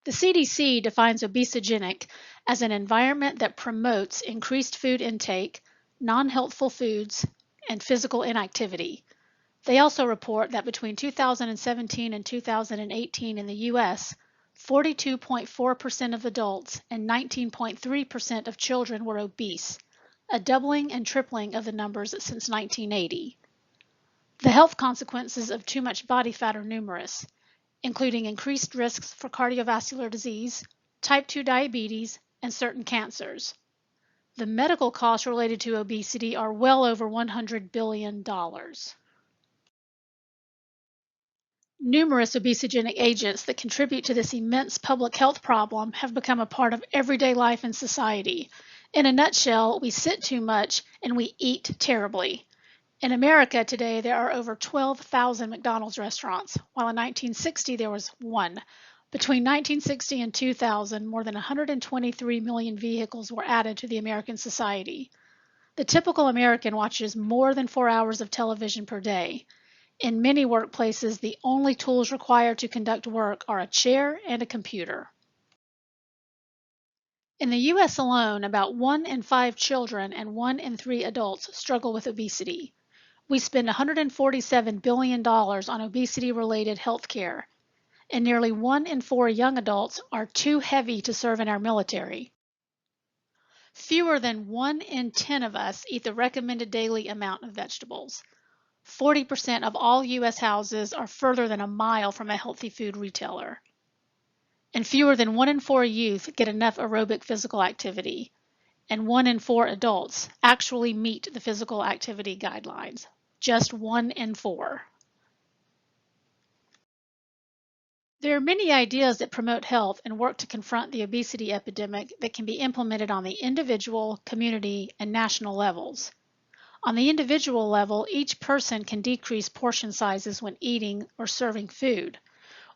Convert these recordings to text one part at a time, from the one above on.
The CDC defines obesogenic as an environment that promotes increased food intake, non-healthful foods, and physical inactivity. They also report that between 2017 and 2018 in the U.S., 42.4% of adults and 19.3% of children were obese, a doubling and tripling of the numbers since 1980. The health consequences of too much body fat are numerous, including increased risks for cardiovascular disease, type 2 diabetes, and certain cancers. The medical costs related to obesity are well over $100 billion. Numerous obesogenic agents that contribute to this immense public health problem have become a part of everyday life in society. In a nutshell, we sit too much and we eat terribly. In America today, there are over 12,000 McDonald's restaurants, while in 1960 there was one. Between 1960 and 2000, more than 123 million vehicles were added to the American society. The typical American watches more than 4 hours of television per day. In many workplaces, the only tools required to conduct work are a chair and a computer. In the U.S. alone, about 1 in 5 children and 1 in 3 adults struggle with obesity. We spend $147 billion on obesity-related health care, and nearly 1 in 4 young adults are too heavy to serve in our military. Fewer than 1 in 10 of us eat the recommended daily amount of vegetables. 40% of all U.S. houses are further than a mile from a healthy food retailer. And fewer than 1 in 4 youth get enough aerobic physical activity, and 1 in 4 adults actually meet the physical activity guidelines. Just 1 in 4. There are many ideas that promote health and work to confront the obesity epidemic that can be implemented on the individual, community, and national levels. On the individual level, each person can decrease portion sizes when eating or serving food,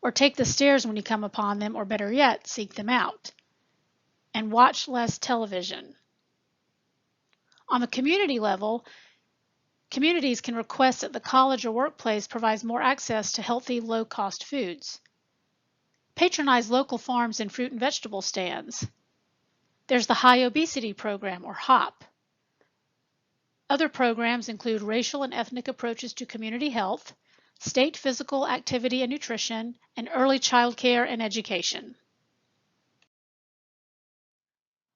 or take the stairs when you come upon them, or better yet, seek them out, and watch less television. On the community level, communities can request that the college or workplace provides more access to healthy, low-cost foods. Patronize local farms and fruit and vegetable stands. There's the High Obesity Program, or HOP. Other programs include racial and ethnic approaches to community health, state physical activity and nutrition, and early child care and education.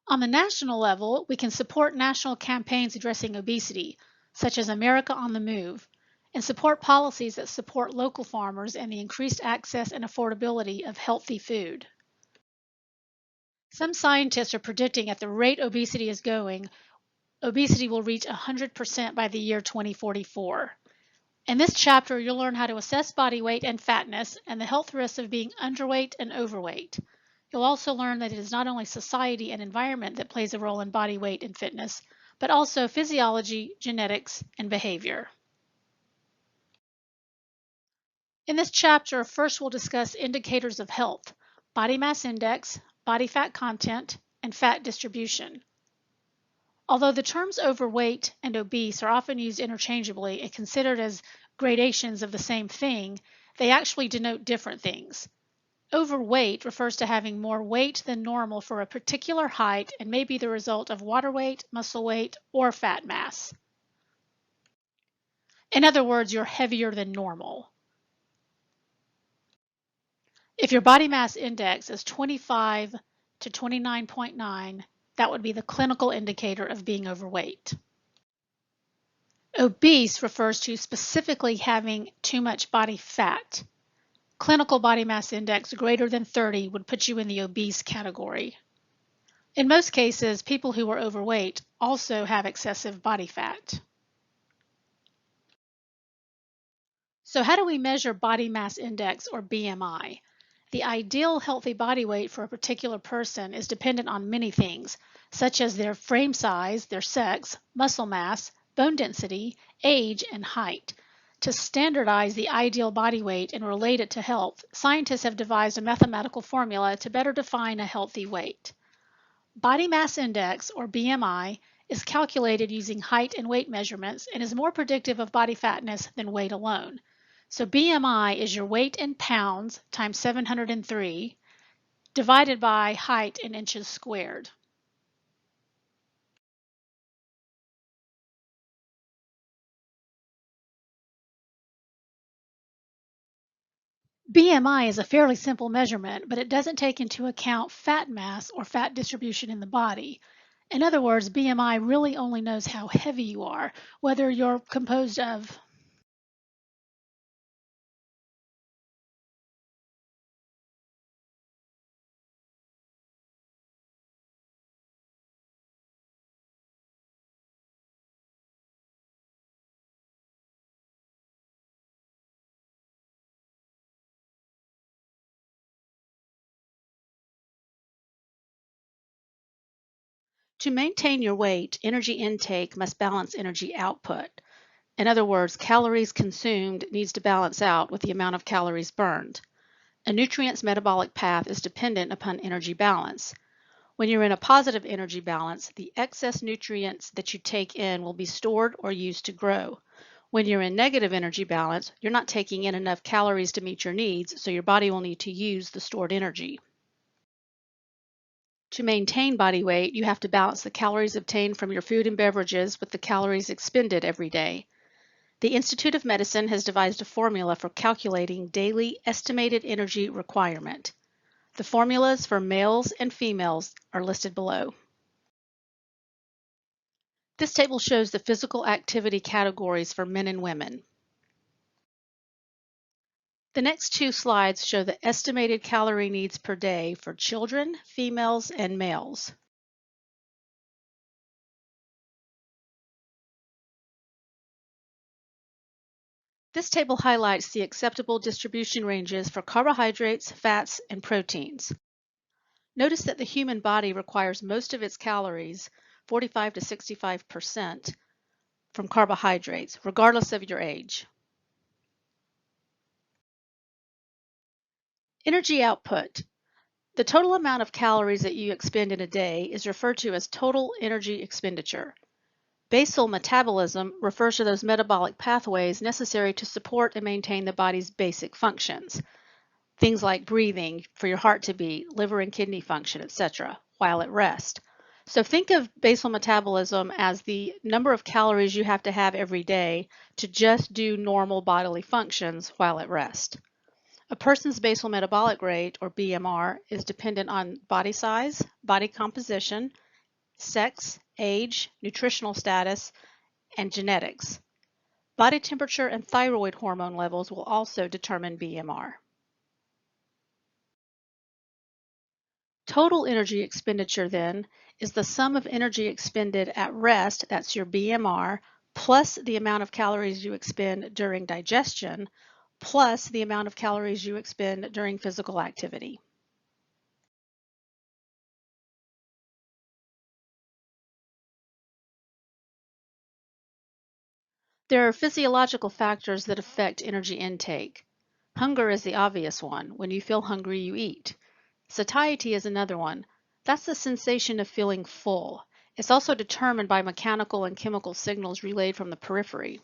On the national level, we can support national campaigns addressing obesity, such as America on the Move, and support policies that support local farmers and the increased access and affordability of healthy food. Some scientists are predicting at the rate obesity is going, obesity will reach 100% by the year 2044. In this chapter, you'll learn how to assess body weight and fatness and the health risks of being underweight and overweight. You'll also learn that it is not only society and environment that plays a role in body weight and fitness, but also physiology, genetics, and behavior. In this chapter, first we'll discuss indicators of health, body mass index, body fat content, and fat distribution. Although the terms overweight and obese are often used interchangeably and considered as gradations of the same thing, they actually denote different things. Overweight refers to having more weight than normal for a particular height and may be the result of water weight, muscle weight, or fat mass. In other words, you're heavier than normal. If your body mass index is 25 to 29.9, that would be the clinical indicator of being overweight. Obese refers to specifically having too much body fat. Clinical body mass index greater than 30 would put you in the obese category. In most cases, people who are overweight also have excessive body fat. So how do we measure body mass index, or BMI? The ideal healthy body weight for a particular person is dependent on many things, such as their frame size, their sex, muscle mass, bone density, age, and height. To standardize the ideal body weight and relate it to health, scientists have devised a mathematical formula to better define a healthy weight. Body mass index, or BMI, is calculated using height and weight measurements and is more predictive of body fatness than weight alone. So BMI is your weight in pounds times 703 divided by height in inches squared. BMI is a fairly simple measurement, but it doesn't take into account fat mass or fat distribution in the body. In other words, BMI really only knows how heavy you are, whether you're composed of. To maintain your weight, energy intake must balance energy output. In other words, calories consumed needs to balance out with the amount of calories burned. A nutrient's metabolic path is dependent upon energy balance. When you're in a positive energy balance, the excess nutrients that you take in will be stored or used to grow. When you're in negative energy balance, you're not taking in enough calories to meet your needs, so your body will need to use the stored energy. To maintain body weight, you have to balance the calories obtained from your food and beverages with the calories expended every day. The Institute of Medicine has devised a formula for calculating daily estimated energy requirement. The formulas for males and females are listed below. This table shows the physical activity categories for men and women. The next two slides show the estimated calorie needs per day for children, females, and males. This table highlights the acceptable distribution ranges for carbohydrates, fats, and proteins. Notice that the human body requires most of its calories, 45 to 65%, from carbohydrates, regardless of your age. Energy output. The total amount of calories that you expend in a day is referred to as total energy expenditure. Basal metabolism refers to those metabolic pathways necessary to support and maintain the body's basic functions. Things like breathing, for your heart to beat, liver and kidney function, etc., while at rest. So think of basal metabolism as the number of calories you have to have every day to just do normal bodily functions while at rest. A person's basal metabolic rate, or BMR, is dependent on body size, body composition, sex, age, nutritional status, and genetics. Body temperature and thyroid hormone levels will also determine BMR. Total energy expenditure, then, is the sum of energy expended at rest, that's your BMR, plus the amount of calories you expend during digestion, plus the amount of calories you expend during physical activity. There are physiological factors that affect energy intake. Hunger is the obvious one. When you feel hungry, you eat. Satiety is another one. That's the sensation of feeling full. It's also determined by mechanical and chemical signals relayed from the periphery.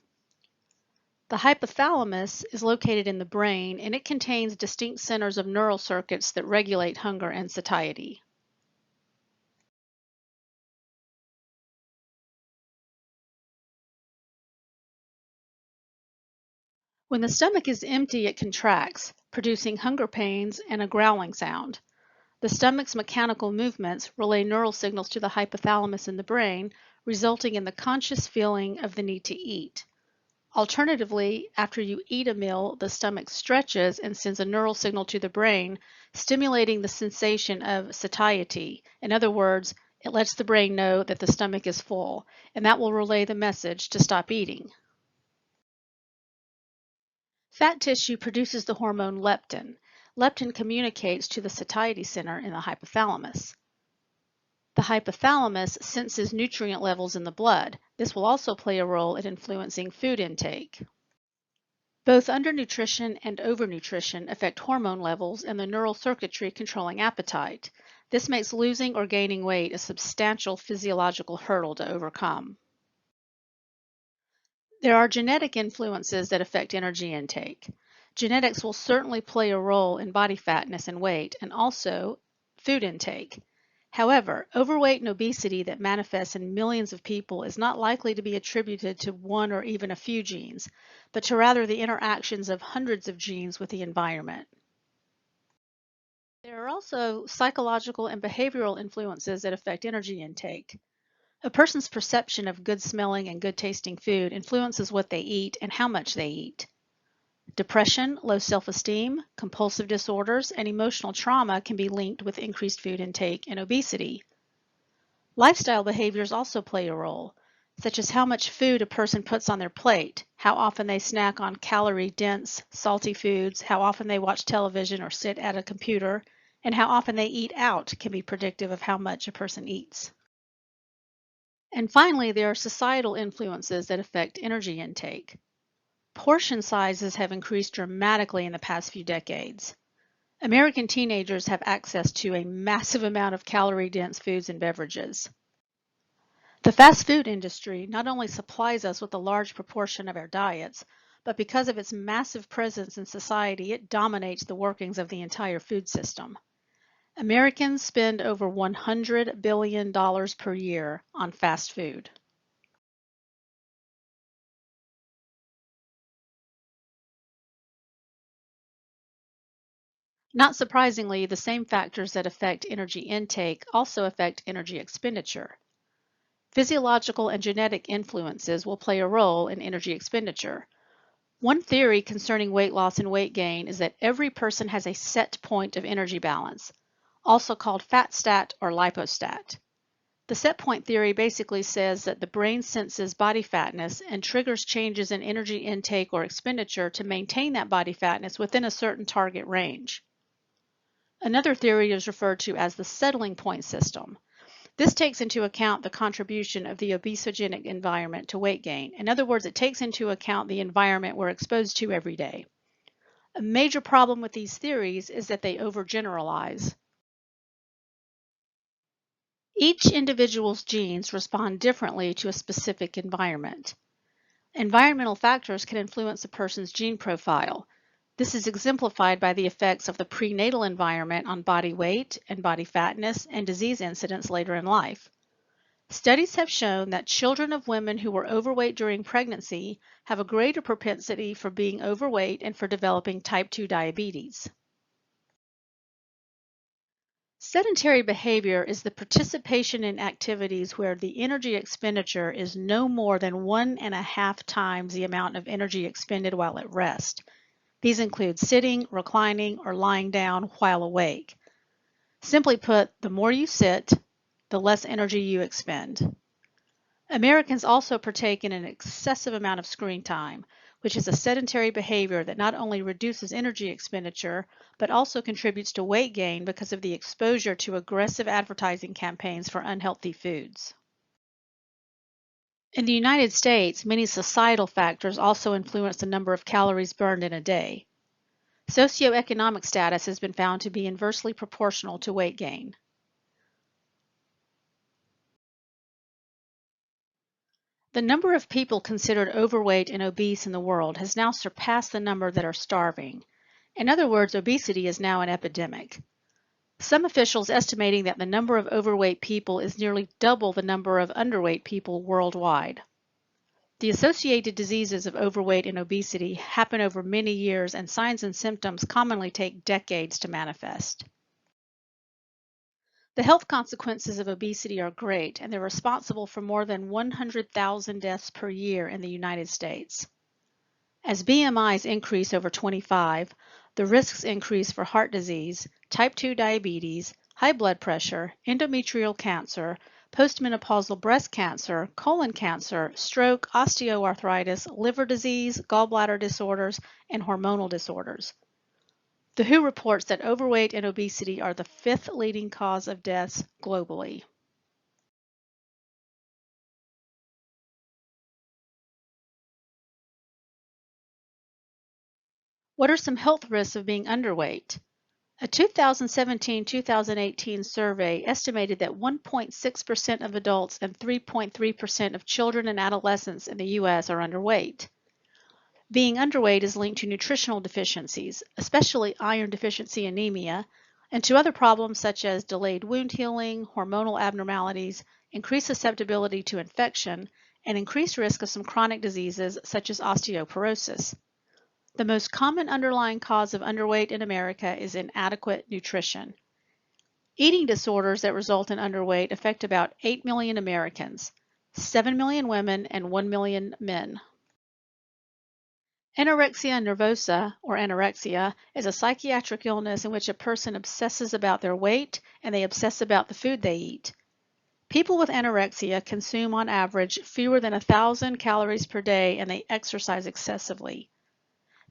The hypothalamus is located in the brain, and it contains distinct centers of neural circuits that regulate hunger and satiety. When the stomach is empty, it contracts, producing hunger pains and a growling sound. The stomach's mechanical movements relay neural signals to the hypothalamus in the brain, resulting in the conscious feeling of the need to eat. Alternatively, after you eat a meal, the stomach stretches and sends a neural signal to the brain, stimulating the sensation of satiety. In other words, it lets the brain know that the stomach is full, and that will relay the message to stop eating. Fat tissue produces the hormone leptin. Leptin communicates to the satiety center in the hypothalamus. The hypothalamus senses nutrient levels in the blood. This will also play a role in influencing food intake. Both undernutrition and overnutrition affect hormone levels and the neural circuitry controlling appetite. This makes losing or gaining weight a substantial physiological hurdle to overcome. There are genetic influences that affect energy intake. Genetics will certainly play a role in body fatness and weight, and also food intake. However, overweight and obesity that manifests in millions of people is not likely to be attributed to one or even a few genes, but to rather the interactions of hundreds of genes with the environment. There are also psychological and behavioral influences that affect energy intake. A person's perception of good smelling and good tasting food influences what they eat and how much they eat. Depression, low self-esteem, compulsive disorders, and emotional trauma can be linked with increased food intake and obesity. Lifestyle behaviors also play a role, such as how much food a person puts on their plate, how often they snack on calorie-dense, salty foods, how often they watch television or sit at a computer, and how often they eat out can be predictive of how much a person eats. And finally, there are societal influences that affect energy intake. Portion sizes have increased dramatically in the past few decades. American teenagers have access to a massive amount of calorie-dense foods and beverages. The fast food industry not only supplies us with a large proportion of our diets, but because of its massive presence in society, it dominates the workings of the entire food system. Americans spend over $100 billion per year on fast food. Not surprisingly, the same factors that affect energy intake also affect energy expenditure. Physiological and genetic influences will play a role in energy expenditure. One theory concerning weight loss and weight gain is that every person has a set point of energy balance, also called fat stat or lipostat. The set point theory basically says that the brain senses body fatness and triggers changes in energy intake or expenditure to maintain that body fatness within a certain target range. Another theory is referred to as the settling point system. This takes into account the contribution of the obesogenic environment to weight gain. In other words, it takes into account the environment we're exposed to every day. A major problem with these theories is that they overgeneralize. Each individual's genes respond differently to a specific environment. Environmental factors can influence a person's gene profile. This is exemplified by the effects of the prenatal environment on body weight and body fatness and disease incidence later in life. Studies have shown that children of women who were overweight during pregnancy have a greater propensity for being overweight and for developing type 2 diabetes. Sedentary behavior is the participation in activities where the energy expenditure is no more than 1.5 times the amount of energy expended while at rest. These include sitting, reclining, or lying down while awake. Simply put, the more you sit, the less energy you expend. Americans also partake in an excessive amount of screen time, which is a sedentary behavior that not only reduces energy expenditure, but also contributes to weight gain because of the exposure to aggressive advertising campaigns for unhealthy foods. In the United States, many societal factors also influence the number of calories burned in a day. Socioeconomic status has been found to be inversely proportional to weight gain. The number of people considered overweight and obese in the world has now surpassed the number that are starving. In other words, obesity is now an epidemic. Some officials estimating that the number of overweight people is nearly double the number of underweight people worldwide. The associated diseases of overweight and obesity happen over many years, and signs and symptoms commonly take decades to manifest. The health consequences of obesity are great, and they're responsible for more than 100,000 deaths per year in the United States. As BMIs increase over 25, the risks increase for heart disease, type 2 diabetes, high blood pressure, endometrial cancer, postmenopausal breast cancer, colon cancer, stroke, osteoarthritis, liver disease, gallbladder disorders, and hormonal disorders. The WHO reports that overweight and obesity are the 5th leading cause of deaths globally. What are some health risks of being underweight? A 2017-2018 survey estimated that 1.6% of adults and 3.3% of children and adolescents in the U.S. are underweight. Being underweight is linked to nutritional deficiencies, especially iron deficiency anemia, and to other problems such as delayed wound healing, hormonal abnormalities, increased susceptibility to infection, and increased risk of some chronic diseases such as osteoporosis. The most common underlying cause of underweight in America is inadequate nutrition. Eating disorders that result in underweight affect about 8 million Americans, 7 million women, and 1 million men. Anorexia nervosa, or anorexia, is a psychiatric illness in which a person obsesses about their weight and they obsess about the food they eat. People with anorexia consume on average fewer than 1,000 calories per day and they exercise excessively.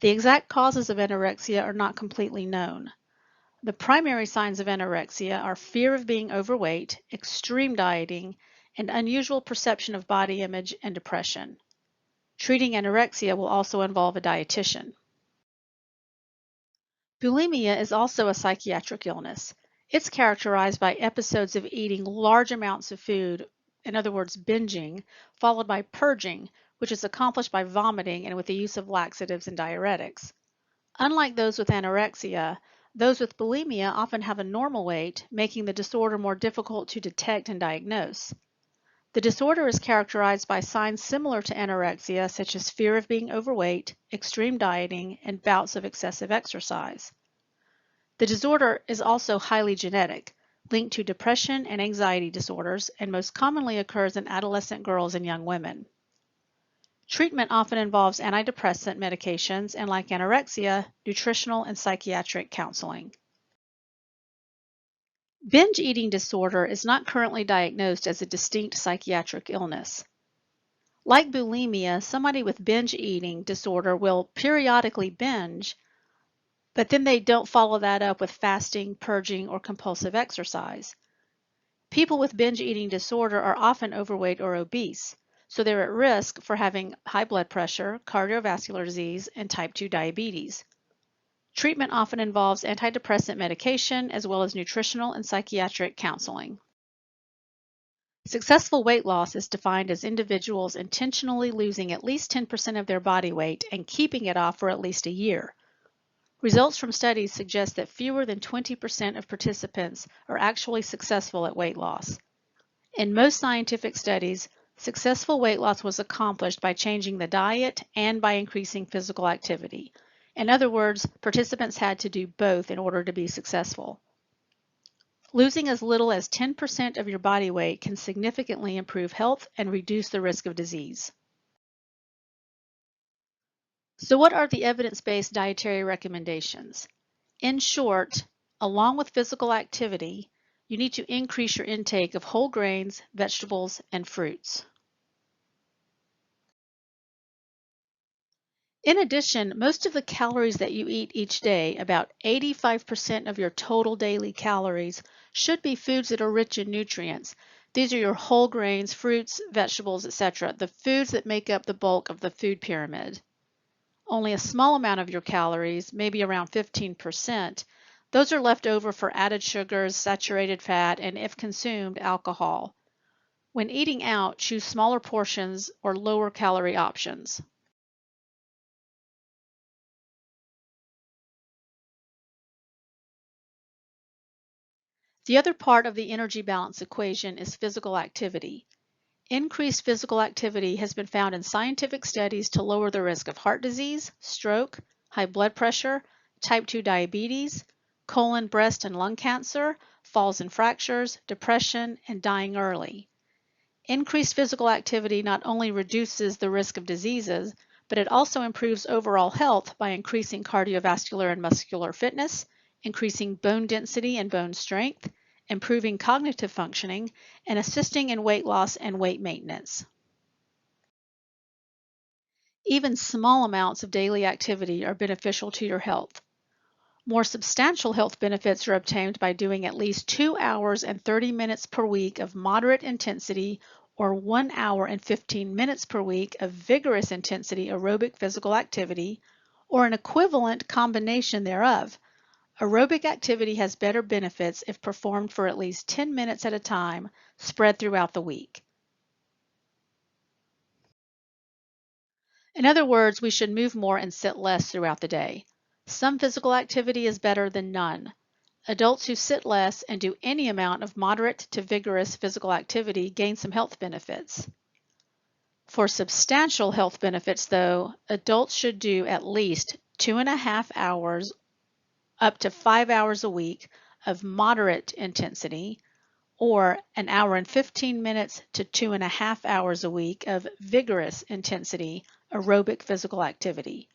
The exact causes of anorexia are not completely known. The primary signs of anorexia are fear of being overweight, extreme dieting, and unusual perception of body image and depression. Treating anorexia will also involve a dietitian. Bulimia is also a psychiatric illness. It's characterized by episodes of eating large amounts of food, in other words, binging, followed by purging, which is accomplished by vomiting and with the use of laxatives and diuretics. Unlike those with anorexia, those with bulimia often have a normal weight, making the disorder more difficult to detect and diagnose. The disorder is characterized by signs similar to anorexia, such as fear of being overweight, extreme dieting, and bouts of excessive exercise. The disorder is also highly genetic, linked to depression and anxiety disorders, and most commonly occurs in adolescent girls and young women. Treatment often involves antidepressant medications and, like anorexia, nutritional and psychiatric counseling. Binge eating disorder is not currently diagnosed as a distinct psychiatric illness. Like bulimia, somebody with binge eating disorder will periodically binge, but then they don't follow that up with fasting, purging, or compulsive exercise. People with binge eating disorder are often overweight or obese, so they're at risk for having high blood pressure, cardiovascular disease, and type 2 diabetes. Treatment often involves antidepressant medication as well as nutritional and psychiatric counseling. Successful weight loss is defined as individuals intentionally losing at least 10% of their body weight and keeping it off for at least a year. Results from studies suggest that fewer than 20% of participants are actually successful at weight loss. In most scientific studies, successful weight loss was accomplished by changing the diet and by increasing physical activity. In other words, participants had to do both in order to be successful. Losing as little as 10% of your body weight can significantly improve health and reduce the risk of disease. So what are the evidence-based dietary recommendations? In short, along with physical activity, you need to increase your intake of whole grains, vegetables, and fruits. In addition, most of the calories that you eat each day, about 85% of your total daily calories, should be foods that are rich in nutrients. These are your whole grains, fruits, vegetables, etc., the foods that make up the bulk of the food pyramid. Only a small amount of your calories, maybe around 15%, those are left over for added sugars, saturated fat, and if consumed, alcohol. When eating out, choose smaller portions or lower calorie options. The other part of the energy balance equation is physical activity. Increased physical activity has been found in scientific studies to lower the risk of heart disease, stroke, high blood pressure, type 2 diabetes, colon, breast, and lung cancer, falls and fractures, depression, and dying early. Increased physical activity not only reduces the risk of diseases, but it also improves overall health by increasing cardiovascular and muscular fitness, increasing bone density and bone strength, improving cognitive functioning, and assisting in weight loss and weight maintenance. Even small amounts of daily activity are beneficial to your health. More substantial health benefits are obtained by doing at least 2 hours and 30 minutes per week of moderate intensity or 1 hour and 15 minutes per week of vigorous intensity aerobic physical activity, or an equivalent combination thereof. Aerobic activity has better benefits if performed for at least 10 minutes at a time, spread throughout the week. In other words, we should move more and sit less throughout the day. Some physical activity is better than none. Adults who sit less and do any amount of moderate to vigorous physical activity gain some health benefits. For substantial health benefits, though, adults should do at least 2.5 hours up to 5 hours a week of moderate intensity, or an hour and 15 minutes to 2.5 hours a week of vigorous intensity aerobic physical activity,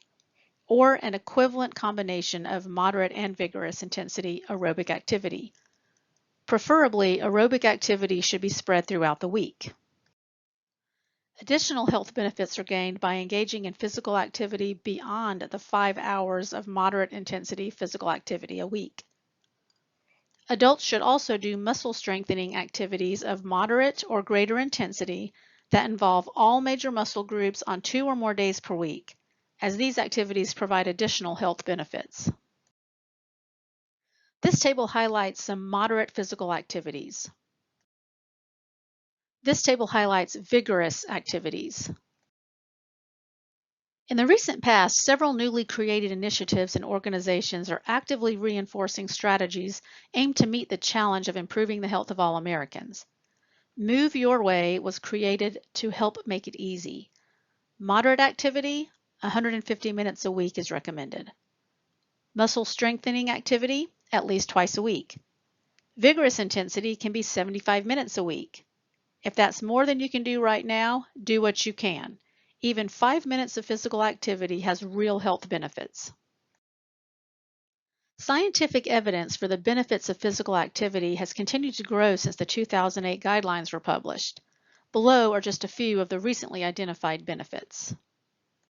or an equivalent combination of moderate and vigorous intensity aerobic activity. Preferably, aerobic activity should be spread throughout the week. Additional health benefits are gained by engaging in physical activity beyond the 5 hours of moderate intensity physical activity a week. Adults should also do muscle strengthening activities of moderate or greater intensity that involve all major muscle groups on 2 or more days per week, as these activities provide additional health benefits. This table highlights some moderate physical activities. This table highlights vigorous activities. In the recent past, several newly created initiatives and organizations are actively reinforcing strategies aimed to meet the challenge of improving the health of all Americans. Move Your Way was created to help make it easy. Moderate activity, 150 minutes a week is recommended. Muscle strengthening activity, at least twice a week. Vigorous intensity can be 75 minutes a week. If that's more than you can do right now, do what you can. Even 5 minutes of physical activity has real health benefits. Scientific evidence for the benefits of physical activity has continued to grow since the 2008 guidelines were published. Below are just a few of the recently identified benefits.